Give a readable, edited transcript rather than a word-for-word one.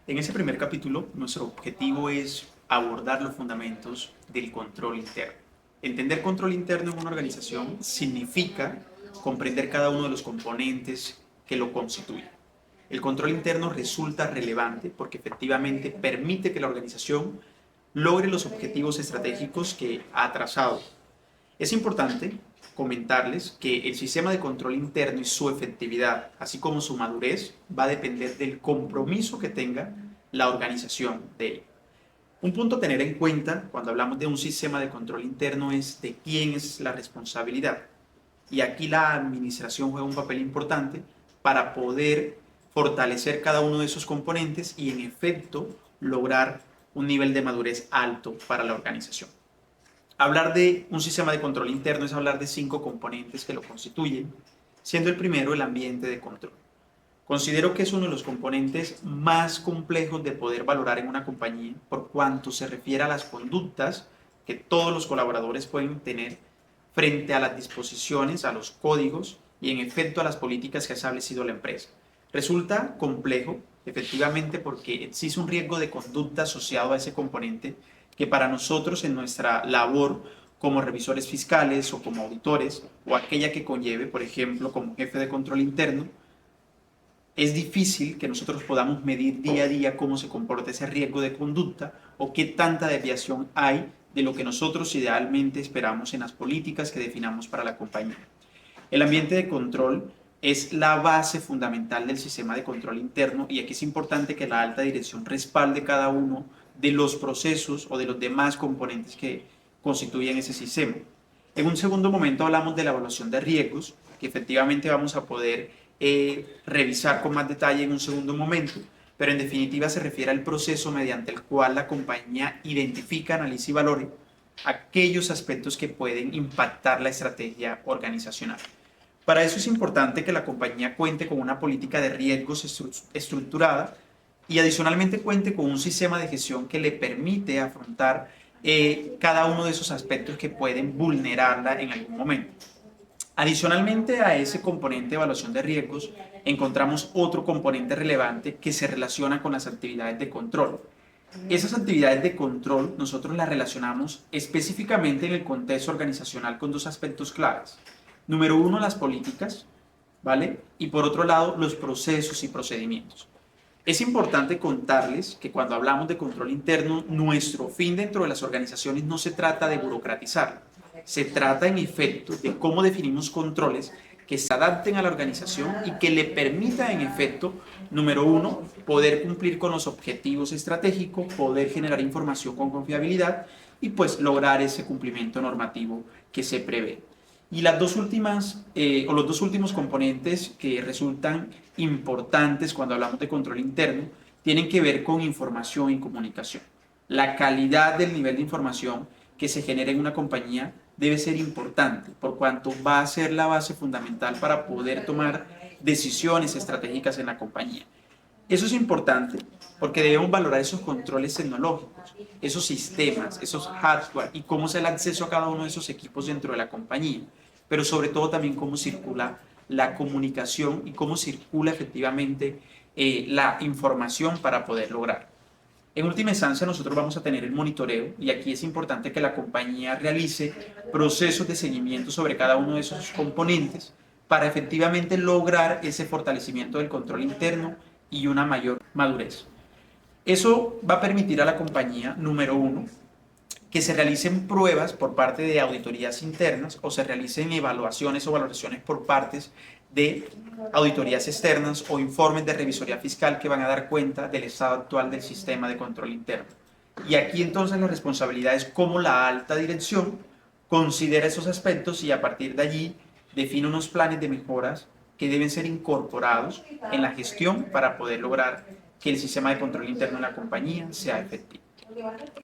En ese primer capítulo, nuestro objetivo es abordar los fundamentos del control interno. Entender control interno en una organización significa comprender cada uno de los componentes que lo constituyen. El control interno resulta relevante porque efectivamente permite que la organización logre los objetivos estratégicos que ha trazado. Es importante comentarles que el sistema de control interno y su efectividad, así como su madurez, va a depender del compromiso que tenga la organización de él. Un punto a tener en cuenta cuando hablamos de un sistema de control interno es de quién es la responsabilidad. Y aquí la administración juega un papel importante para poder fortalecer cada uno de esos componentes y en efecto lograr un nivel de madurez alto para la organización. Hablar de un sistema de control interno es hablar de 5 componentes que lo constituyen, siendo el primero el ambiente de control. Considero que es uno de los componentes más complejos de poder valorar en una compañía por cuanto se refiere a las conductas que todos los colaboradores pueden tener frente a las disposiciones, a los códigos y en efecto a las políticas que ha establecido la empresa. Resulta complejo, efectivamente, porque existe un riesgo de conducta asociado a ese componente que para nosotros en nuestra labor como revisores fiscales o como auditores o aquella que conlleve, por ejemplo, como jefe de control interno, es difícil que nosotros podamos medir día a día cómo se comporta ese riesgo de conducta o qué tanta desviación hay de lo que nosotros idealmente esperamos en las políticas que definamos para la compañía. El ambiente de control es la base fundamental del sistema de control interno y aquí es importante que la alta dirección respalde cada uno de los procesos o de los demás componentes que constituyen ese sistema. En un segundo momento hablamos de la evaluación de riesgos, que efectivamente vamos a poder revisar con más detalle en un segundo momento, pero en definitiva se refiere al proceso mediante el cual la compañía identifica, analiza y valore aquellos aspectos que pueden impactar la estrategia organizacional. Para eso es importante que la compañía cuente con una política de riesgos estructurada y adicionalmente cuente con un sistema de gestión que le permite afrontar cada uno de esos aspectos que pueden vulnerarla en algún momento. Adicionalmente a ese componente de evaluación de riesgos, encontramos otro componente relevante que se relaciona con las actividades de control. Esas actividades de control nosotros las relacionamos específicamente en el contexto organizacional con dos aspectos claves. Número uno, las políticas, ¿vale? Y por otro lado, los procesos y procedimientos. Es importante contarles que cuando hablamos de control interno, nuestro fin dentro de las organizaciones no se trata de burocratizar, se trata en efecto de cómo definimos controles que se adapten a la organización y que le permita en efecto, número uno, poder cumplir con los objetivos estratégicos, poder generar información con confiabilidad y pues lograr ese cumplimiento normativo que se prevé. Y las dos últimas, los dos últimos componentes que resultan importantes cuando hablamos de control interno tienen que ver con información y comunicación. La calidad del nivel de información que se genera en una compañía debe ser importante, por cuanto va a ser la base fundamental para poder tomar decisiones estratégicas en la compañía. Eso es importante porque debemos valorar esos controles tecnológicos, esos sistemas, esos hardware y cómo es el acceso a cada uno de esos equipos dentro de la compañía, pero sobre todo también cómo circula la comunicación y cómo circula efectivamente la información para poder lograr. En última instancia, nosotros vamos a tener el monitoreo y aquí es importante que la compañía realice procesos de seguimiento sobre cada uno de esos componentes para efectivamente lograr ese fortalecimiento del control interno y una mayor madurez. Eso va a permitir a la compañía, número uno, que se realicen pruebas por parte de auditorías internas o se realicen evaluaciones o valoraciones por partes de auditorías externas o informes de revisoría fiscal que van a dar cuenta del estado actual del sistema de control interno. Y aquí entonces la responsabilidad es cómo la alta dirección considera esos aspectos y a partir de allí define unos planes de mejoras que deben ser incorporados en la gestión para poder lograr que el sistema de control interno en la compañía sea efectivo.